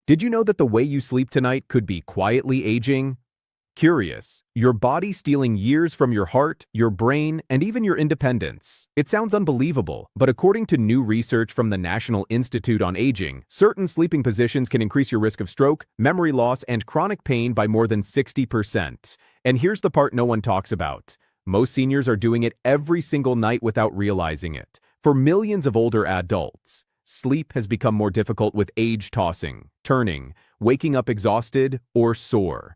Did you know that the way you sleep tonight could be quietly aging? Curious, your body stealing years from your heart, your brain, and even your independence. It sounds unbelievable, but according to new research from the National Institute on Aging, certain sleeping positions can increase your risk of stroke, memory loss, and chronic pain by more than 60%. And here's the part no one talks about. Most seniors are doing it every single night without realizing it. For millions of older adults, sleep has become more difficult with age tossing, turning, waking up exhausted, or sore.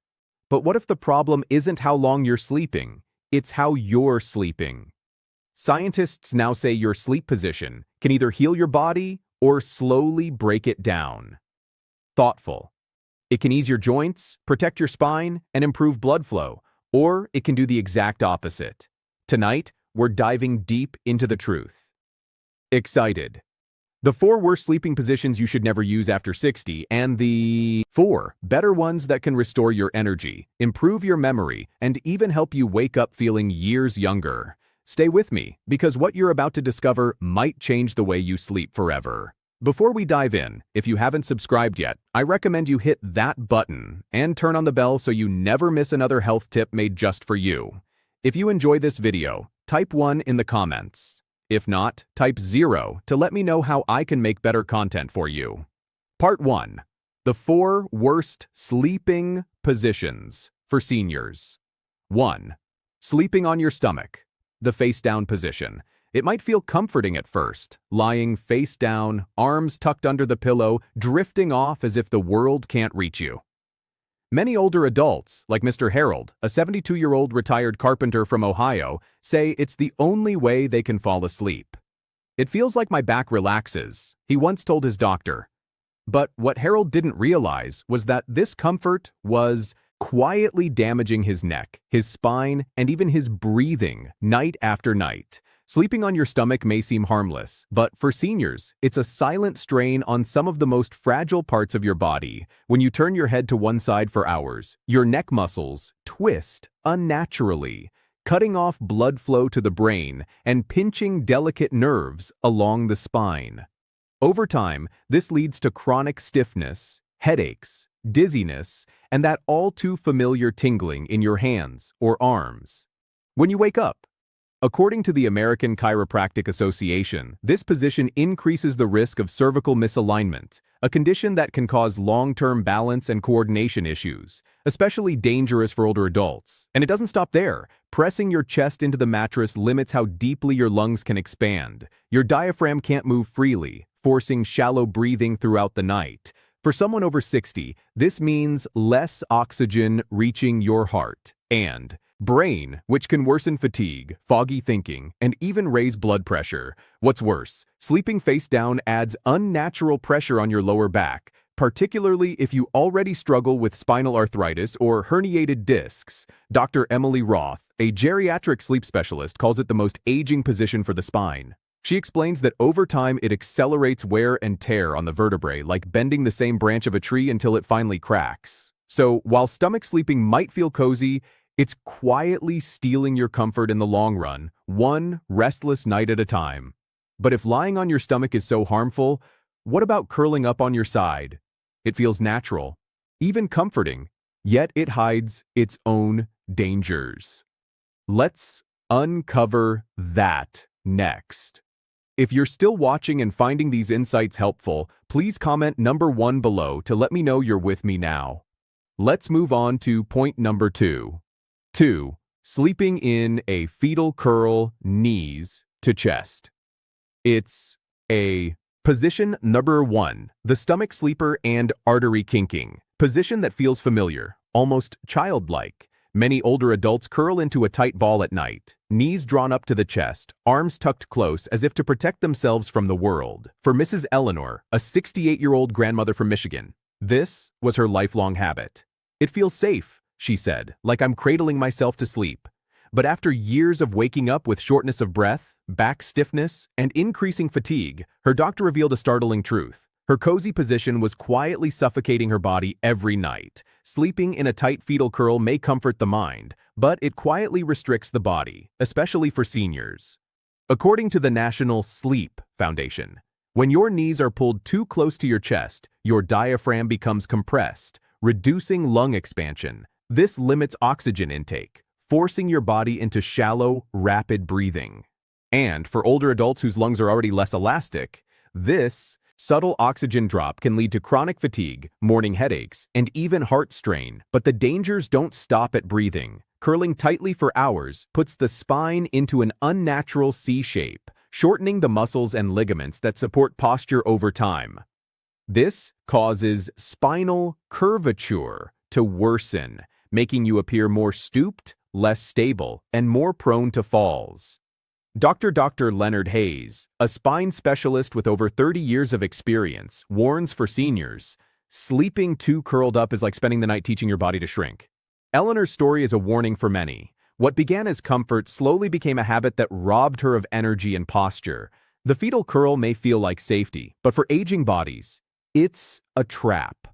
But what if the problem isn't how long you're sleeping, it's how you're sleeping? Scientists now say your sleep position can either heal your body or slowly break it down. Thoughtful. It can ease your joints, protect your spine, and improve blood flow, or it can do the exact opposite. Tonight, we're diving deep into the truth. Excited. The 4 worst sleeping positions you should never use after 60, and the 4 better ones that can restore your energy, improve your memory, and even help you wake up feeling years younger. Stay with me, because what you're about to discover might change the way you sleep forever. Before we dive in, if you haven't subscribed yet, I recommend you hit that button and turn on the bell so you never miss another health tip made just for you. If you enjoy this video, type 1 in the comments. If not, type 0 to let me know how I can make better content for you. Part 1. The 4 worst sleeping positions for seniors. 1. Sleeping on your stomach. The face-down position. It might feel comforting at first, lying face down, arms tucked under the pillow, drifting off as if the world can't reach you. Many older adults, like Mr. Harold, a 72-year-old retired carpenter from Ohio, say it's the only way they can fall asleep. "It feels like my back relaxes," he once told his doctor. But what Harold didn't realize was that this comfort was quietly damaging his neck, his spine, and even his breathing night after night. Sleeping on your stomach may seem harmless, but for seniors, it's a silent strain on some of the most fragile parts of your body. When you turn your head to one side for hours, your neck muscles twist unnaturally, cutting off blood flow to the brain and pinching delicate nerves along the spine. Over time, this leads to chronic stiffness, headaches, dizziness, and that all too familiar tingling in your hands or arms. When you wake up, according to the American Chiropractic Association, this position increases the risk of cervical misalignment, a condition that can cause long-term balance and coordination issues, especially dangerous for older adults. And it doesn't stop there. Pressing your chest into the mattress limits how deeply your lungs can expand. Your diaphragm can't move freely, forcing shallow breathing throughout the night. For someone over 60, this means less oxygen reaching your heart and brain, which can worsen fatigue, foggy thinking, and even raise blood pressure. What's worse, sleeping face down adds unnatural pressure on your lower back, particularly if you already struggle with spinal arthritis or herniated discs. Dr. Emily Roth, a geriatric sleep specialist, calls it the most aging position for the spine. She explains that over time it accelerates wear and tear on the vertebrae, like bending the same branch of a tree until it finally cracks. So while stomach sleeping might feel cozy, it's quietly stealing your comfort in the long run, one restless night at a time. But if lying on your stomach is so harmful, what about curling up on your side? It feels natural, even comforting, yet it hides its own dangers. Let's uncover that next. If you're still watching and finding these insights helpful, please comment number 1 below to let me know you're with me now. Let's move on to point number 2. 2. Sleeping in a fetal curl, knees to chest. It's a position number 1, the stomach sleeper and artery kinking. Position that feels familiar, almost childlike. Many older adults curl into a tight ball at night, knees drawn up to the chest, arms tucked close as if to protect themselves from the world. For Mrs. Eleanor, a 68-year-old grandmother from Michigan, this was her lifelong habit. "It feels safe," she said, "like I'm cradling myself to sleep." But after years of waking up with shortness of breath, back stiffness, and increasing fatigue, her doctor revealed a startling truth. Her cozy position was quietly suffocating her body every night. Sleeping in a tight fetal curl may comfort the mind, but it quietly restricts the body, especially for seniors. According to the National Sleep Foundation, When your knees are pulled too close to your chest, your diaphragm becomes compressed, reducing lung expansion. This limits oxygen intake, forcing your body into shallow, rapid breathing. And for older adults whose lungs are already less elastic, this subtle oxygen drop can lead to chronic fatigue, morning headaches, and even heart strain. But the dangers don't stop at breathing. Curling tightly for hours puts the spine into an unnatural C shape, shortening the muscles and ligaments that support posture over time. This causes spinal curvature to worsen, making you appear more stooped, less stable, and more prone to falls. Dr. Leonard Hayes, a spine specialist with over 30 years of experience, warns for seniors, sleeping too curled up is like spending the night teaching your body to shrink. Eleanor's story is a warning for many. What began as comfort slowly became a habit that robbed her of energy and posture. The fetal curl may feel like safety, but for aging bodies, it's a trap.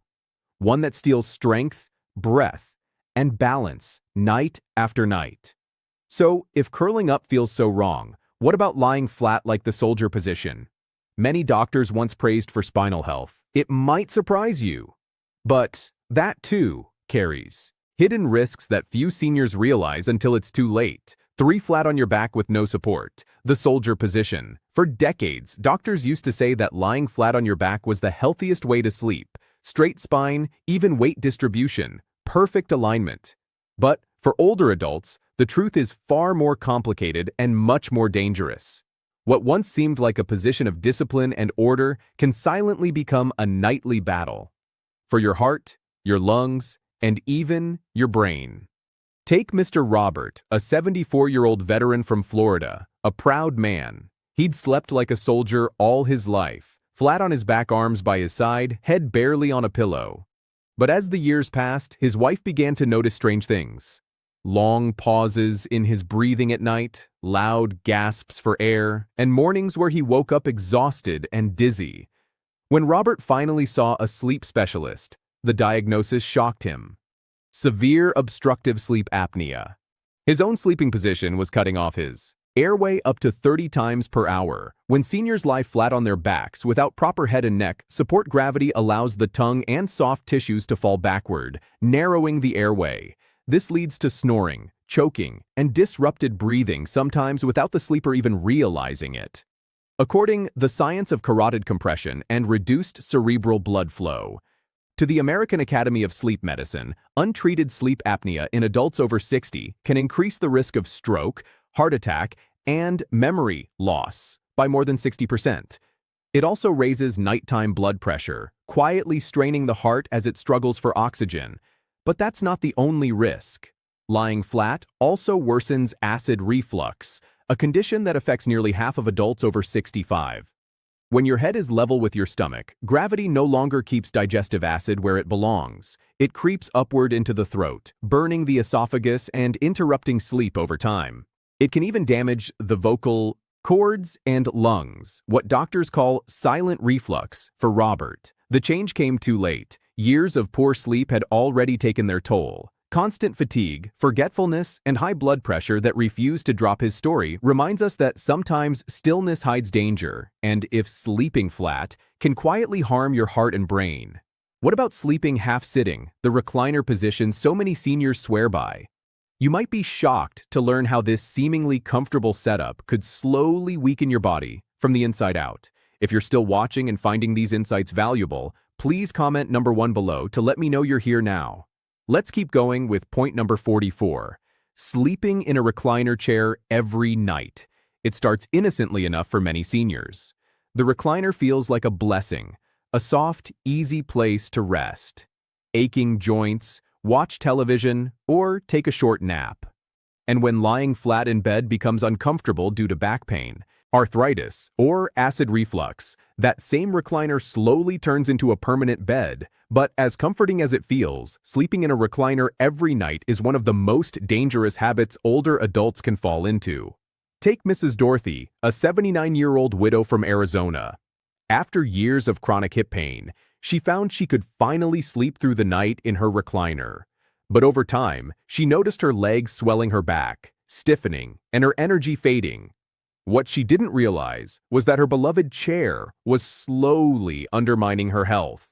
One that steals strength, breath, and balance night after night. So, if curling up feels so wrong, what about lying flat like the soldier position? Many doctors once praised for spinal health. It might surprise you, but that too carries hidden risks that few seniors realize until it's too late. 3 flat on your back with no support. The soldier position. For decades, doctors used to say that lying flat on your back was the healthiest way to sleep. Straight spine, even weight distribution, perfect alignment. But for older adults, the truth is far more complicated and much more dangerous. What once seemed like a position of discipline and order can silently become a nightly battle. For your heart, your lungs, and even your brain. Take Mr. Robert, a 74-year-old veteran from Florida, a proud man. He'd slept like a soldier all his life, flat on his back, arms by his side, head barely on a pillow. But as the years passed, his wife began to notice strange things. Long pauses in his breathing at night, loud gasps for air, and mornings where he woke up exhausted and dizzy. When Robert finally saw a sleep specialist, the diagnosis shocked him. Severe obstructive sleep apnea. His own sleeping position was cutting off his airway up to 30 times per hour. When seniors lie flat on their backs without proper head and neck, support gravity allows the tongue and soft tissues to fall backward, narrowing the airway. This leads to snoring, choking, and disrupted breathing, sometimes without the sleeper even realizing it. According to the science of carotid compression and reduced cerebral blood flow, to the American Academy of Sleep Medicine, untreated sleep apnea in adults over 60 can increase the risk of stroke, heart attack, and memory loss by more than 60%. It also raises nighttime blood pressure, quietly straining the heart as it struggles for oxygen. But that's not the only risk. Lying flat also worsens acid reflux, a condition that affects nearly half of adults over 65. When your head is level with your stomach, gravity no longer keeps digestive acid where it belongs. It creeps upward into the throat, burning the esophagus and interrupting sleep over time. It can even damage the vocal cords and lungs, what doctors call silent reflux. For Robert, the change came too late. Years of poor sleep had already taken their toll. Constant fatigue, forgetfulness, and high blood pressure that refused to drop. His story reminds us that sometimes stillness hides danger, and if sleeping flat, can quietly harm your heart and brain. What about sleeping half-sitting, the recliner position so many seniors swear by? You might be shocked to learn how this seemingly comfortable setup could slowly weaken your body from the inside out. If you're still watching and finding these insights valuable, please comment number 1 below to let me know you're here now. Let's keep going with point number 44. Sleeping in a recliner chair every night. It starts innocently enough for many seniors. The recliner feels like a blessing, a soft, easy place to rest. Aching joints, watch television, or take a short nap. And when lying flat in bed becomes uncomfortable due to back pain, arthritis, or acid reflux, that same recliner slowly turns into a permanent bed. But as comforting as it feels, sleeping in a recliner every night is one of the most dangerous habits older adults can fall into. Take Mrs. Dorothy, a 79-year-old widow from Arizona. After years of chronic hip pain, she found she could finally sleep through the night in her recliner. But over time, she noticed her legs swelling, her back stiffening, and her energy fading. What she didn't realize was that her beloved chair was slowly undermining her health.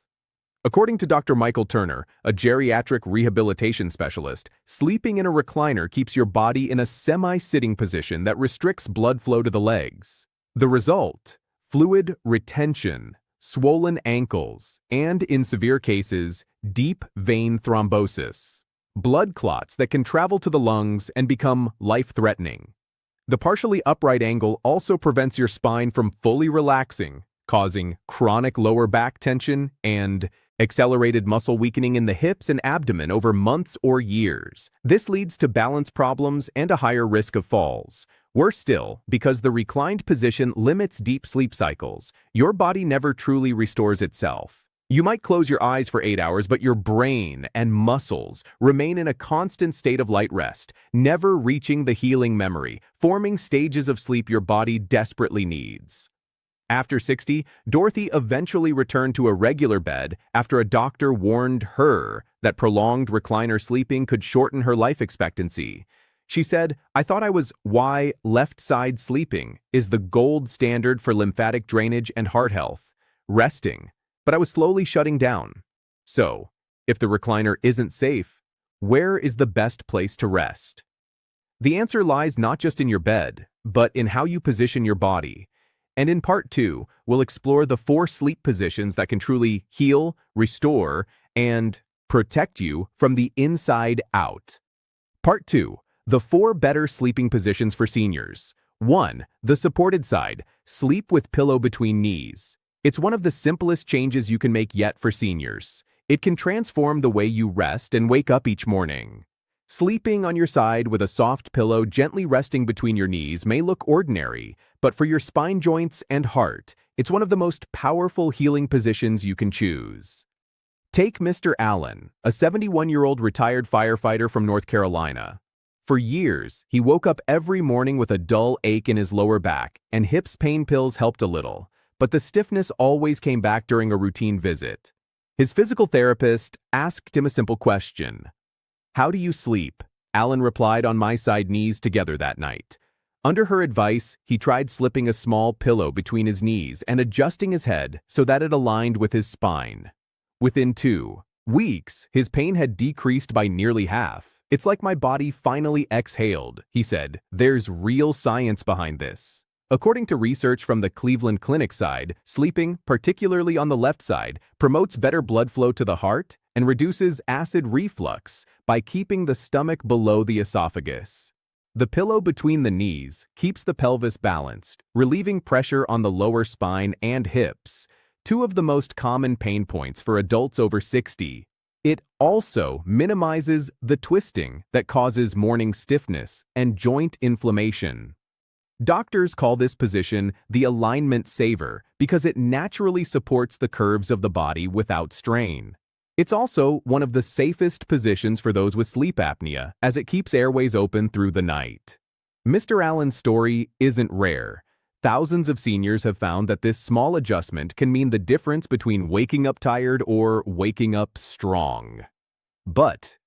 According to Dr. Michael Turner, a geriatric rehabilitation specialist, sleeping in a recliner keeps your body in a semi-sitting position that restricts blood flow to the legs. The result? Fluid retention, swollen ankles, and, in severe cases, deep vein thrombosis. Blood clots that can travel to the lungs and become life-threatening. The partially upright angle also prevents your spine from fully relaxing, causing chronic lower back tension and accelerated muscle weakening in the hips and abdomen over months or years. This leads to balance problems and a higher risk of falls. Worse still, because the reclined position limits deep sleep cycles, your body never truly restores itself. You might close your eyes for 8 hours, but your brain and muscles remain in a constant state of light rest, never reaching the healing memory, forming stages of sleep your body desperately needs. After 60, Dorothy eventually returned to a regular bed after a doctor warned her that prolonged recliner sleeping could shorten her life expectancy. She said, "I thought I was why left-side sleeping is the gold standard for lymphatic drainage and heart health, resting, but I was slowly shutting down." So, if the recliner isn't safe, where is the best place to rest? The answer lies not just in your bed, but in how you position your body. And in Part 2, we'll explore the 4 sleep positions that can truly heal, restore, and protect you from the inside out. Part 2, the 4 better sleeping positions for seniors. 1. The supported side, sleep with pillow between knees. It's one of the simplest changes you can make yet for seniors. It can transform the way you rest and wake up each morning. Sleeping on your side with a soft pillow gently resting between your knees may look ordinary, but for your spine joints and heart, it's one of the most powerful healing positions you can choose. Take Mr. Allen, a 71-year-old retired firefighter from North Carolina. For years, he woke up every morning with a dull ache in his lower back, and hips pain pills helped a little, but the stiffness always came back during a routine visit. His physical therapist asked him a simple question. "How do you sleep?" Allen replied, "On my side, knees together that night." Under her advice, he tried slipping a small pillow between his knees and adjusting his head so that it aligned with his spine. Within 2 weeks, his pain had decreased by nearly half. "It's like my body finally exhaled," he said. "There's real science behind this." According to research from the Cleveland Clinic side, sleeping, particularly on the left side, promotes better blood flow to the heart and reduces acid reflux by keeping the stomach below the esophagus. The pillow between the knees keeps the pelvis balanced, relieving pressure on the lower spine and hips, 2 of the most common pain points for adults over 60. It also minimizes the twisting that causes morning stiffness and joint inflammation. Doctors call this position the alignment saver because it naturally supports the curves of the body without strain. It's also one of the safest positions for those with sleep apnea, as it keeps airways open through the night. Mr. Allen's story isn't rare. Thousands of seniors have found that this small adjustment can mean the difference between waking up tired or waking up strong. But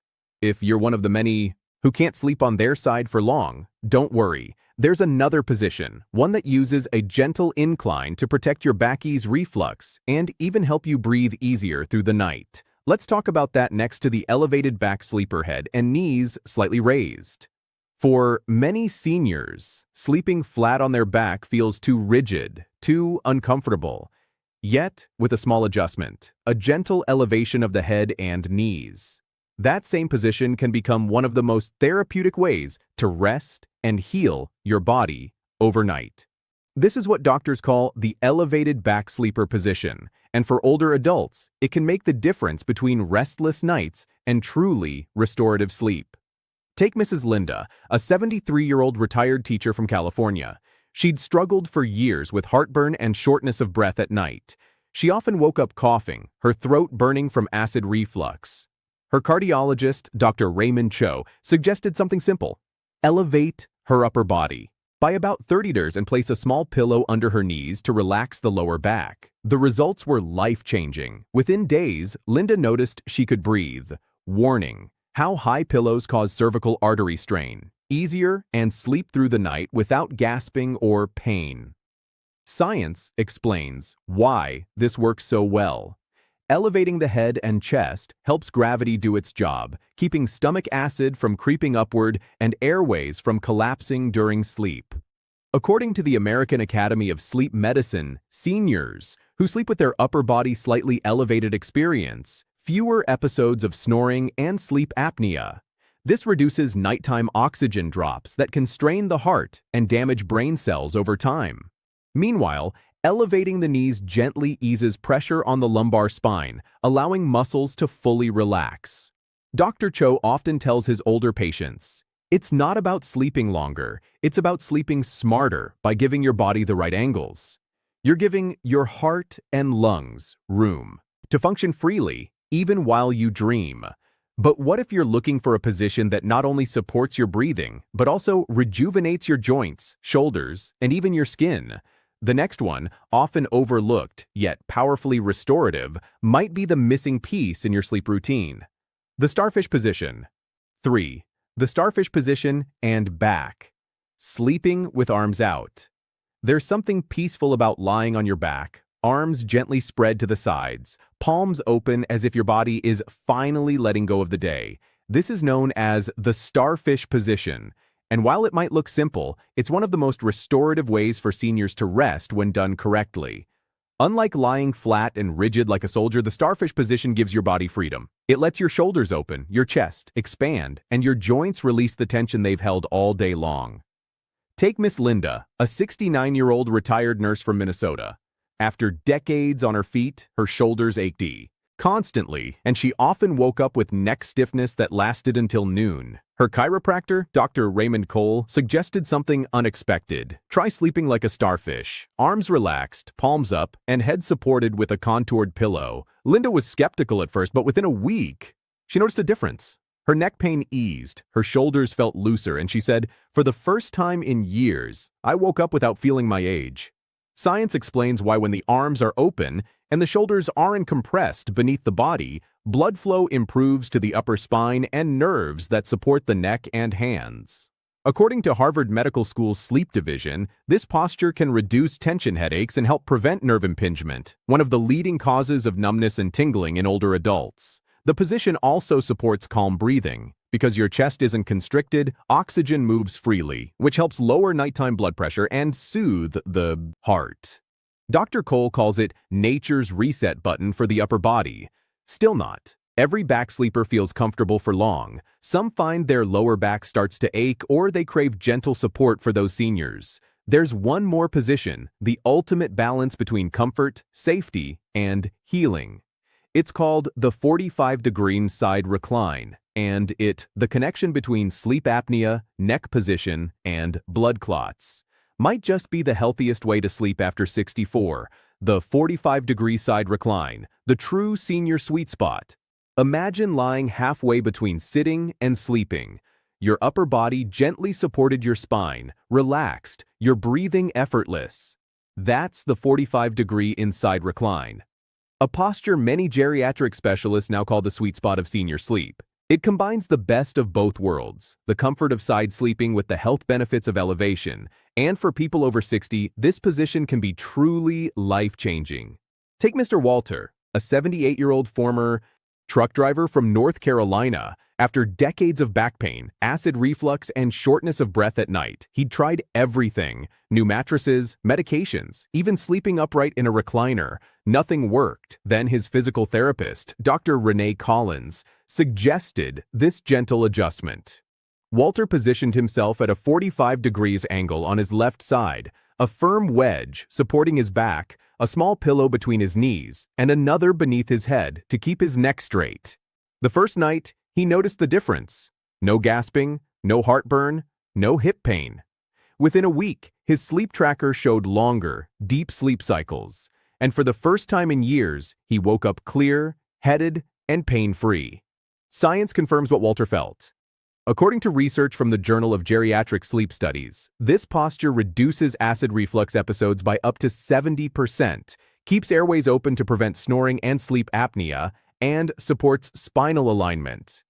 if you're one of the many who can't sleep on their side for long, don't worry. There's another position, one that uses a gentle incline to protect your back-ease reflux and even help you breathe easier through the night. Let's talk about that next to the elevated back sleeper head and knees slightly raised. For many seniors, sleeping flat on their back feels too rigid, too uncomfortable. Yet, with a small adjustment, a gentle elevation of the head and knees, that same position can become one of the most therapeutic ways to rest and heal your body overnight. This is what doctors call the elevated back sleeper position, and for older adults, it can make the difference between restless nights and truly restorative sleep. Take Mrs. Linda, a 73-year-old retired teacher from California. She'd struggled for years with heartburn and shortness of breath at night. She often woke up coughing, her throat burning from acid reflux. Her cardiologist, Dr. Raymond Cho, suggested something simple. Elevate her upper body by about 30 meters and place a small pillow under her knees to relax the lower back. The results were life-changing. Within days, Linda noticed she could breathe. Warning: how high pillows cause cervical artery strain. easier, and sleep through the night without gasping or pain. Science explains why this works so well. Elevating the head and chest helps gravity do its job, keeping stomach acid from creeping upward and airways from collapsing during sleep. According to the American Academy of Sleep Medicine, seniors who sleep with their upper body slightly elevated experience fewer episodes of snoring and sleep apnea. This reduces nighttime oxygen drops that can strain the heart and damage brain cells over time. Meanwhile, elevating the knees gently eases pressure on the lumbar spine, allowing muscles to fully relax. Dr. Cho often tells his older patients, "It's not about sleeping longer, it's about sleeping smarter by giving your body the right angles. You're giving your heart and lungs room to function freely, even while you dream." But what if you're looking for a position that not only supports your breathing, but also rejuvenates your joints, shoulders, and even your skin? The next one, often overlooked, yet powerfully restorative, might be the missing piece in your sleep routine. The starfish position. 3. The starfish position and back. Sleeping with arms out. There's something peaceful about lying on your back, arms gently spread to the sides, palms open as if your body is finally letting go of the day. This is known as the starfish position. And while it might look simple, it's one of the most restorative ways for seniors to rest when done correctly. Unlike lying flat and rigid like a soldier, the starfish position gives your body freedom. It lets your shoulders open, your chest expand, and your joints release the tension they've held all day long. Take Miss Linda, a 69-year-old retired nurse from Minnesota. After decades on her feet, her shoulders ached constantly, and she often woke up with neck stiffness that lasted until noon. Her chiropractor, Dr. Raymond Cole, suggested something unexpected. Try sleeping like a starfish, arms relaxed, palms up, and head supported with a contoured pillow. Linda was skeptical at first, but within a week, she noticed a difference. Her neck pain eased, her shoulders felt looser, and she said, "For the first time in years, I woke up without feeling my age." Science explains why when the arms are open and the shoulders aren't compressed beneath the body, blood flow improves to the upper spine and nerves that support the neck and hands. According to Harvard Medical School's Sleep Division, this posture can reduce tension headaches and help prevent nerve impingement, one of the leading causes of numbness and tingling in older adults. The position also supports calm breathing. Because your chest isn't constricted, oxygen moves freely, which helps lower nighttime blood pressure and soothe the heart. Dr. Cole calls it nature's reset button for the upper body. Still not. Every back sleeper feels comfortable for long. Some find their lower back starts to ache or they crave gentle support for those seniors. There's one more position, the ultimate balance between comfort, safety, and healing. It's called the 45-degree side recline, and the connection between sleep apnea, neck position, and blood clots might just be the healthiest way to sleep after 64. The 45-degree side recline, the true senior sweet spot. Imagine lying halfway between sitting and sleeping. Your upper body gently supported your spine, relaxed, your breathing effortless. That's the 45-degree inside recline. A posture many geriatric specialists now call the sweet spot of senior sleep. It combines the best of both worlds, the comfort of side sleeping with the health benefits of elevation, and for people over 60, this position can be truly life-changing. Take Mr. Walter, a 78-year-old former truck driver from North Carolina. After decades of back pain, acid reflux, and shortness of breath at night, he'd tried everything. New mattresses, medications, even sleeping upright in a recliner. Nothing worked. Then his physical therapist, Dr. Renee Collins, suggested this gentle adjustment. Walter positioned himself at a 45 degrees angle on his left side, a firm wedge supporting his back, a small pillow between his knees, and another beneath his head to keep his neck straight. The first night, he noticed the difference. No gasping, no heartburn, no hip pain. Within a week, his sleep tracker showed longer, deep sleep cycles, and for the first time in years, he woke up clear, headed, and pain-free. Science confirms what Walter felt. According to research from the Journal of Geriatric Sleep Studies, this posture reduces acid reflux episodes by up to 70%, keeps airways open to prevent snoring and sleep apnea, and supports spinal alignment.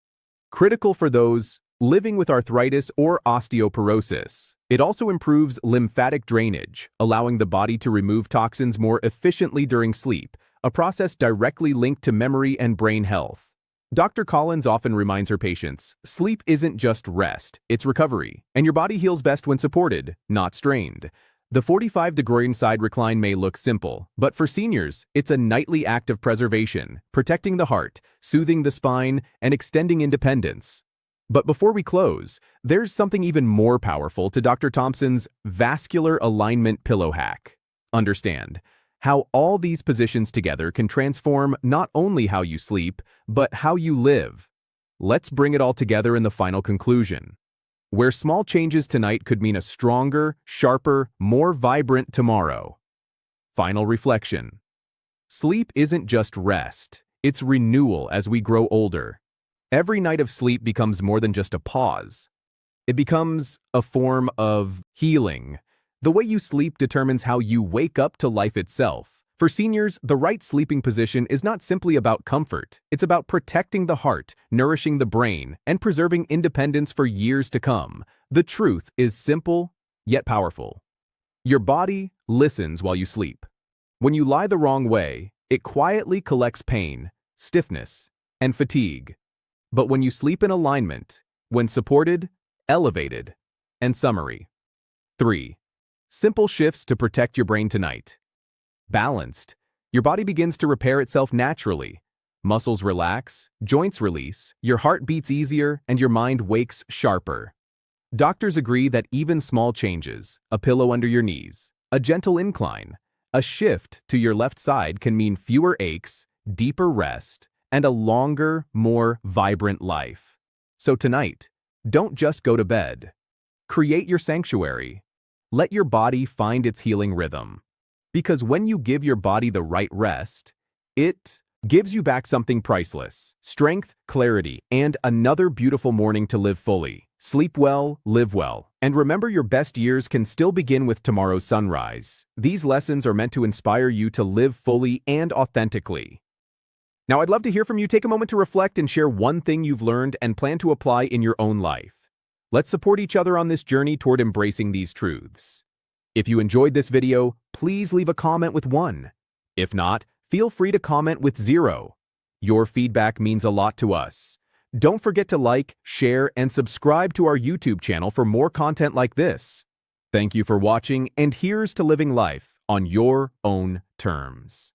Critical for those living with arthritis or osteoporosis. It also improves lymphatic drainage, allowing the body to remove toxins more efficiently during sleep, a process directly linked to memory and brain health. Dr. Collins often reminds her patients, sleep isn't just rest, it's recovery, and your body heals best when supported, not strained. The 45-degree side recline may look simple, but for seniors, it's a nightly act of preservation, protecting the heart, soothing the spine, and extending independence. But before we close, there's something even more powerful to Dr. Thompson's vascular alignment pillow hack. Understand how all these positions together can transform not only how you sleep, but how you live. Let's bring it all together in the final conclusion, where small changes tonight could mean a stronger, sharper, more vibrant tomorrow. Final reflection. Sleep isn't just rest, it's renewal as we grow older. Every night of sleep becomes more than just a pause. It becomes a form of healing. The way you sleep determines how you wake up to life itself. For seniors, the right sleeping position is not simply about comfort. It's about protecting the heart, nourishing the brain, and preserving independence for years to come. The truth is simple, yet powerful. Your body listens while you sleep. When you lie the wrong way, it quietly collects pain, stiffness, and fatigue. But when you sleep in alignment, when supported, elevated, and summary. 3. Simple shifts to protect your brain tonight. Balanced. Your body begins to repair itself naturally. Muscles relax, joints release, your heart beats easier, and your mind wakes sharper. Doctors agree that even small changes, a pillow under your knees, a gentle incline, a shift to your left side can mean fewer aches, deeper rest, and a longer, more vibrant life. So tonight, don't just go to bed. Create your sanctuary. Let your body find its healing rhythm. Because when you give your body the right rest, it gives you back something priceless: strength, clarity, and another beautiful morning to live fully. Sleep well, live well, and remember your best years can still begin with tomorrow's sunrise. These lessons are meant to inspire you to live fully and authentically. Now, I'd love to hear from you. Take a moment to reflect and share one thing you've learned and plan to apply in your own life. Let's support each other on this journey toward embracing these truths. If you enjoyed this video, please leave a comment with 1. If not, feel free to comment with 0. Your feedback means a lot to us. Don't forget to like, share, and subscribe to our YouTube channel for more content like this. Thank you for watching, and here's to living life on your own terms.